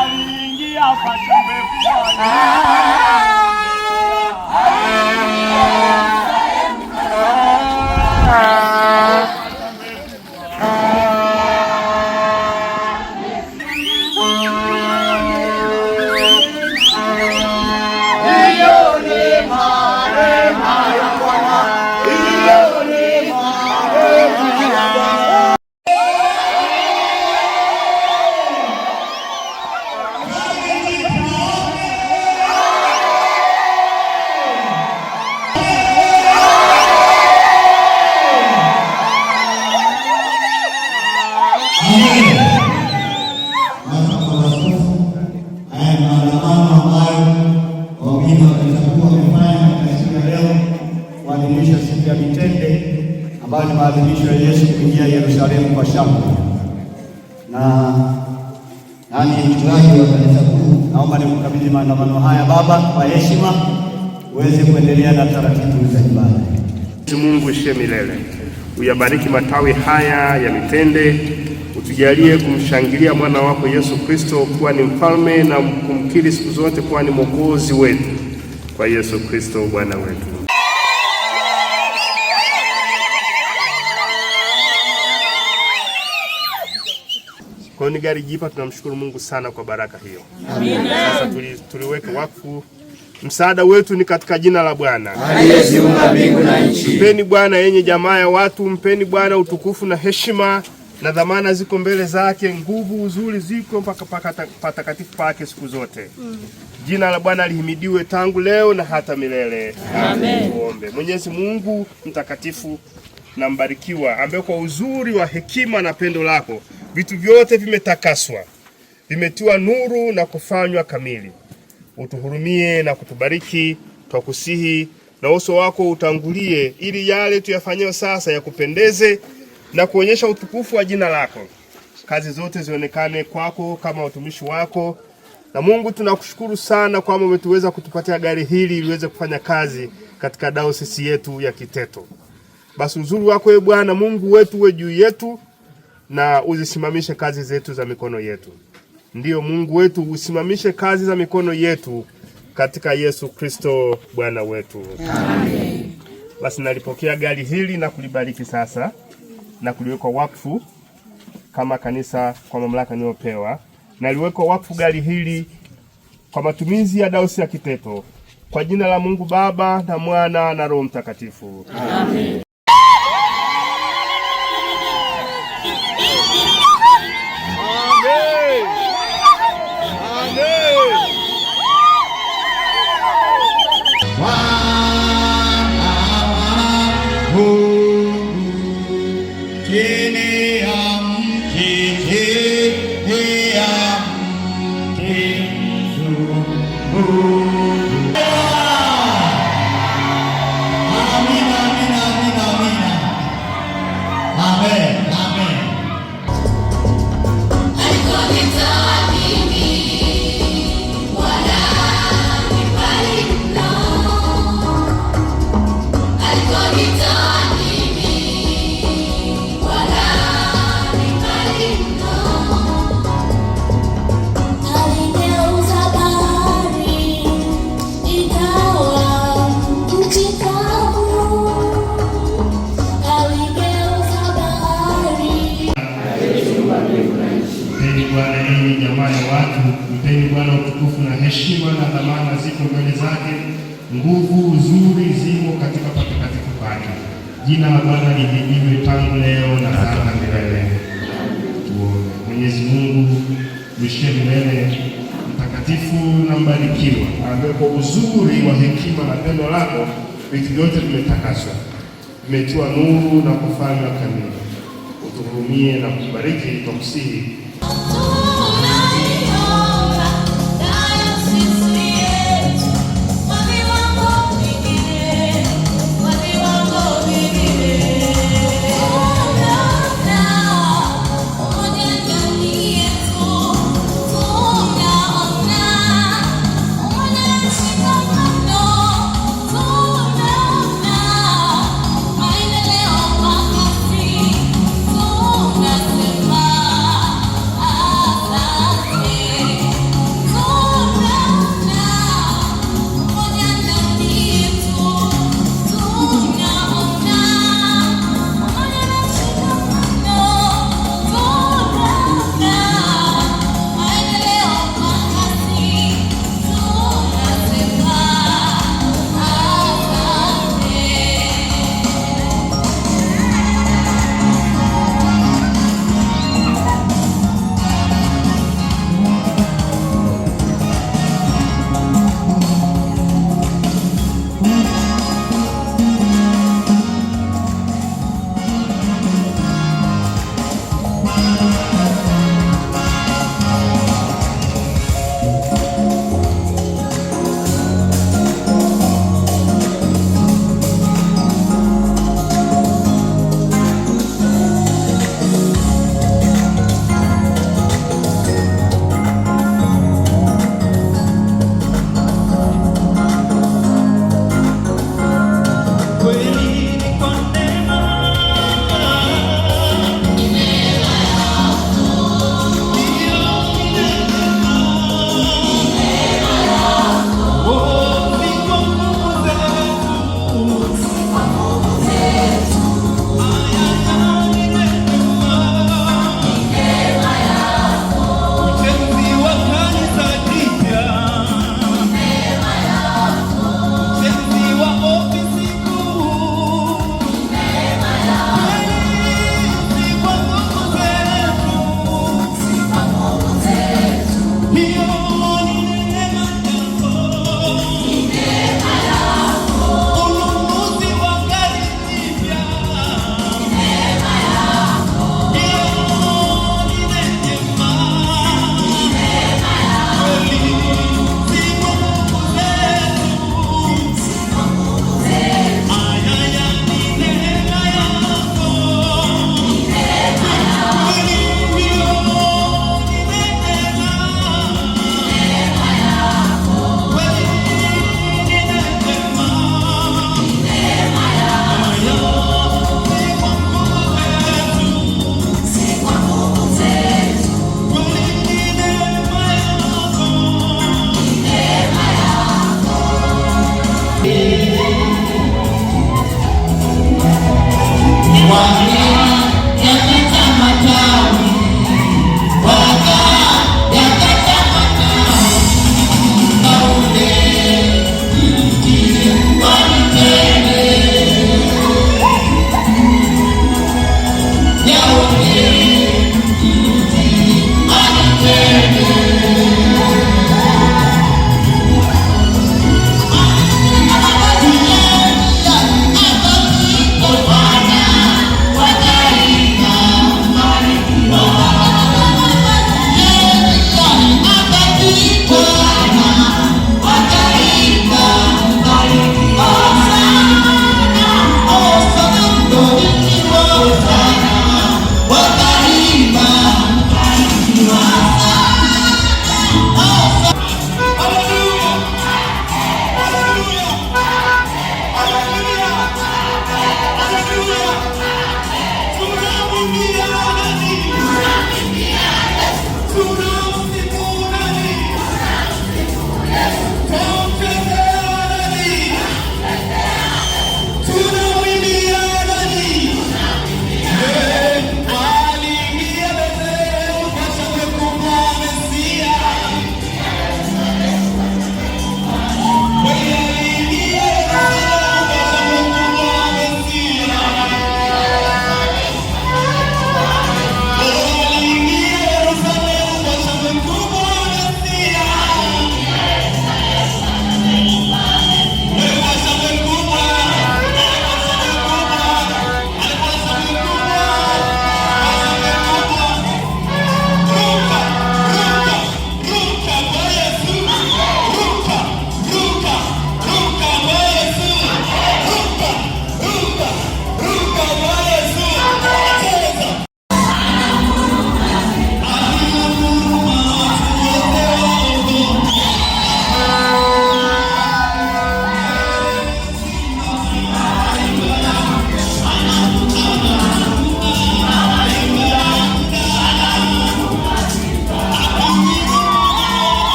aliingia pajumbe kuadhimisha siku ya Mitende ambayo ni maadhimisho ya Yesu kuingia Yerusalemu kwa shangwe. Na mchungaji wa kanisa kuu, naomba nikukabidhi maandamano haya baba kwa heshima uweze kuendelea na taratibu za ibada. Mungu ishie milele, uyabariki matawi haya ya mitende, utujalie kumshangilia mwana wako Yesu Kristo kuwa ni mfalme na kumkiri siku zote kuwa ni mwokozi wetu, kwa Yesu Kristo Bwana wetu. Kwa ni gari jipa, tunamshukuru Mungu sana kwa baraka hiyo. Amina. Sasa tuliweke wakfu. Msaada wetu ni katika jina la Bwana aliyeziumba mbingu na nchi. Mpeni Bwana yenye jamaa ya watu, mpeni Bwana utukufu na heshima, na dhamana ziko mbele zake, nguvu uzuri ziko mpaka patakatifu pake siku zote. Jina la Bwana lihimidiwe tangu leo na hata milele. Amen. Tuombe. Mwenyezi Mungu mtakatifu na mbarikiwa, ambaye kwa uzuri wa hekima na pendo lako vitu vyote vimetakaswa, vimetiwa nuru na kufanywa kamili, utuhurumie na kutubariki, twakusihi, na uso wako utangulie, ili yale tuyafanyao sasa yakupendeze na kuonyesha utukufu wa jina lako. Kazi zote zionekane kwako kama utumishi wako. Na Mungu, tunakushukuru sana kwamba umetuweza kutupatia gari hili liweze kufanya kazi katika dayosisi yetu ya Kiteto. Basi uzuri wako ewe Bwana Mungu wetu uwe juu yetu, na uzisimamishe kazi zetu za mikono yetu. Ndiyo Mungu wetu, usimamishe kazi za mikono yetu katika Yesu Kristo Bwana wetu. Amen. Basi nalipokea gari hili na kulibariki sasa na kuliweka wakfu kama kanisa kwa mamlaka niliyopewa. Naliweka wakfu gari hili kwa matumizi ya dayosisi ya Kiteto, kwa jina la Mungu Baba na Mwana na Roho Mtakatifu. Amen. Jamaa ya watu, mpeni Bwana utukufu na heshima, na dhamana ziko mbele zake, nguvu uzuri zimo katika patakatifu pake. Jina la Bwana lihimidiwe tangu leo na hata milele. Tuombe. Mwenyezi Mungu uishie milele, mtakatifu na mbarikiwa, ambaye kwa uzuri wa hekima na pendo lako vitu vyote vimetakaswa, vimetiwa nuru na kufanywa kamili, utuhurumie na kubariki, tukusihi.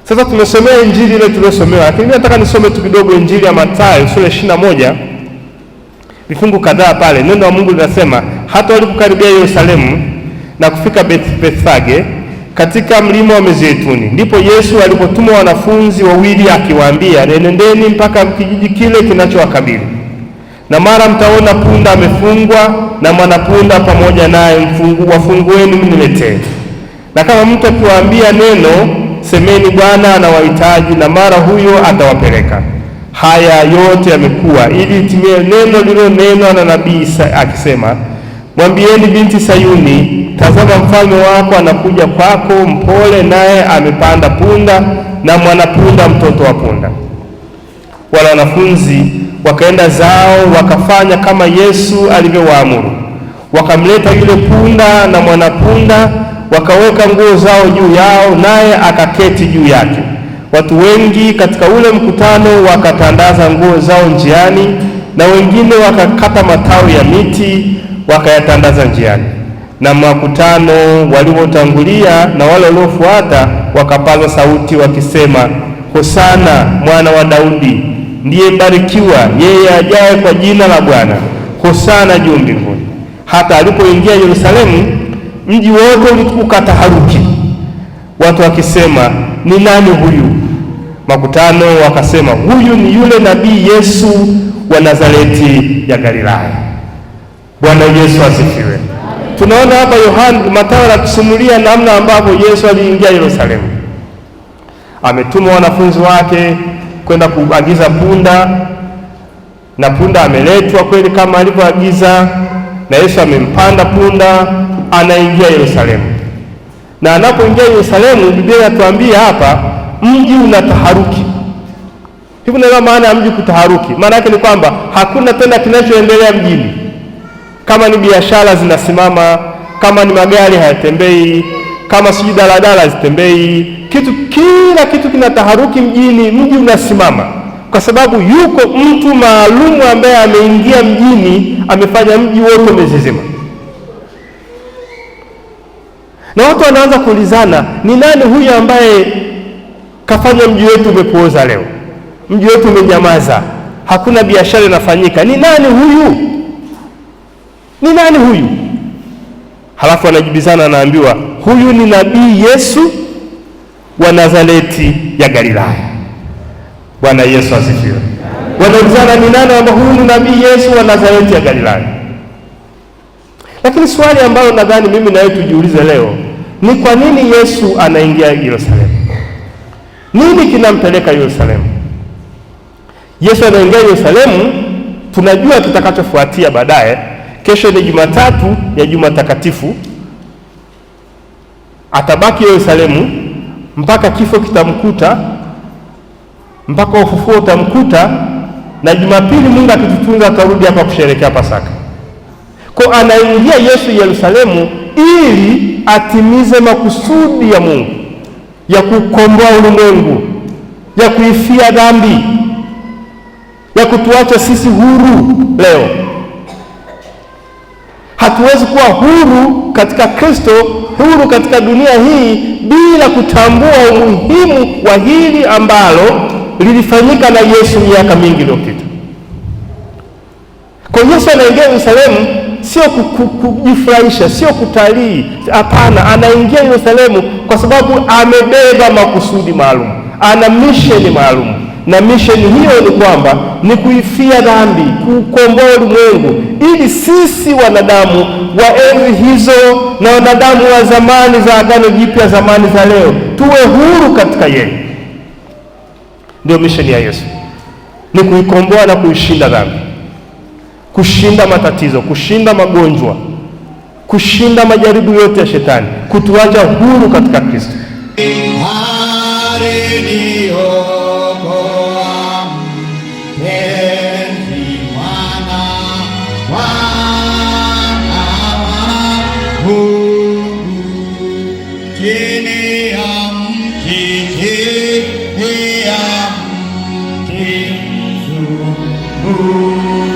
Sasa tumesomea injili ile tuliosomewa, lakini nataka nisome tu kidogo injili ya Mathayo sura 21 vifungu kadhaa pale. Neno la Mungu linasema, hata walipokaribia Yerusalemu na kufika Bethfage katika mlima wa Mizeituni, ndipo Yesu alipotuma wanafunzi wawili akiwaambia, nendeni mpaka kijiji kile kinachowakabili, na mara mtaona punda amefungwa na mwanapunda pamoja naye, wafungueni mniletee. Na kama mtu akiwaambia neno, semeni Bwana anawahitaji, na mara huyo atawapeleka. Haya yote yamekuwa ili itimie neno lililonenwa na nabii akisema, mwambieni binti Sayuni, tazama mfalme wako anakuja kwako, mpole, naye amepanda punda na mwanapunda, mtoto wa punda. Wale wanafunzi wakaenda zao wakafanya kama Yesu alivyowaamuru. Wakamleta yule punda na mwanapunda, wakaweka nguo zao juu yao, naye akaketi juu yake. Watu wengi katika ule mkutano wakatandaza nguo zao njiani, na wengine wakakata matawi ya miti wakayatandaza njiani. Na makutano waliotangulia na wale waliofuata wakapaza sauti wakisema, Hosana mwana wa Daudi, ndiye barikiwa yeye ajaye kwa jina la Bwana, Hosana juu mbinguni. Hata alipoingia Yerusalemu, mji wote ukataharuki, watu wakisema, ni nani huyu? Makutano wakasema, huyu ni yule nabii Yesu wa Nazareti ya Galilaya. Bwana Yesu asifiwe. Tunaona hapa Mathayo anatusimulia namna ambavyo Yesu aliingia Yerusalemu. Ametuma wanafunzi wake kwenda kuagiza punda, na punda ameletwa kweli kama alivyoagiza, na Yesu amempanda punda, anaingia Yerusalemu. Na anapoingia Yerusalemu, Biblia inatuambia hapa mji unataharuki. Hivi ndio maana ya mji kutaharuki. Maana yake ni kwamba hakuna tena kinachoendelea mjini. Kama ni biashara zinasimama, kama ni magari hayatembei, kama sijui daladala hazitembei, kila kitu kinataharuki mjini, mji unasimama. Kwa sababu yuko mtu maalumu ambaye ameingia mjini, amefanya mji wote umezizima. Na watu wanaanza kuulizana, ni nani huyu ambaye kafanya mji wetu umepooza leo? Mji wetu umenyamaza, hakuna biashara inafanyika. Ni nani huyu? Ni nani huyu? Halafu anajibizana, anaambiwa, huyu ni nabii Yesu wa Nazareti ya Galilaya. Bwana Yesu asifiwe. Wanaulizana, ni nani ambaye huyu ni nabii Yesu wa Nazareti ya Galilaya? Lakini swali ambalo nadhani mimi na wewe tujiulize leo ni kwa nini Yesu anaingia Yerusalemu? Nini kinampeleka Yerusalemu? Yesu anaingia Yerusalemu, tunajua kitakachofuatia baadaye. Kesho ni Jumatatu ya Juma Takatifu. Atabaki Yerusalemu mpaka kifo kitamkuta, mpaka ufufuo utamkuta, na Jumapili Mungu akitutunza atarudi hapa kusherehekea Pasaka. Kwa anaingia Yesu Yerusalemu ili atimize makusudi ya Mungu ya kukomboa ulimwengu, ya kuifia dhambi, ya kutuacha sisi huru. Leo hatuwezi kuwa huru katika Kristo, huru katika dunia hii bila kutambua umuhimu wa hili ambalo lilifanyika na Yesu miaka mingi iliyopita. Kwa Yesu anaingia Yerusalemu sio kujifurahisha, sio kutalii. Hapana, anaingia Yerusalemu kwa sababu amebeba makusudi maalum, ana misheni maalum. Na misheni hiyo ni kwamba ni kuifia dhambi, kukomboa ulimwengu, ili sisi wanadamu wa enzi hizo na wanadamu wa zamani za Agano Jipya, zamani za leo, tuwe huru katika yeye. Ndio misheni ya Yesu, ni kuikomboa na kuishinda dhambi, kushinda matatizo, kushinda magonjwa, kushinda majaribu yote ya shetani, kutuacha huru katika Kristo. Ooh.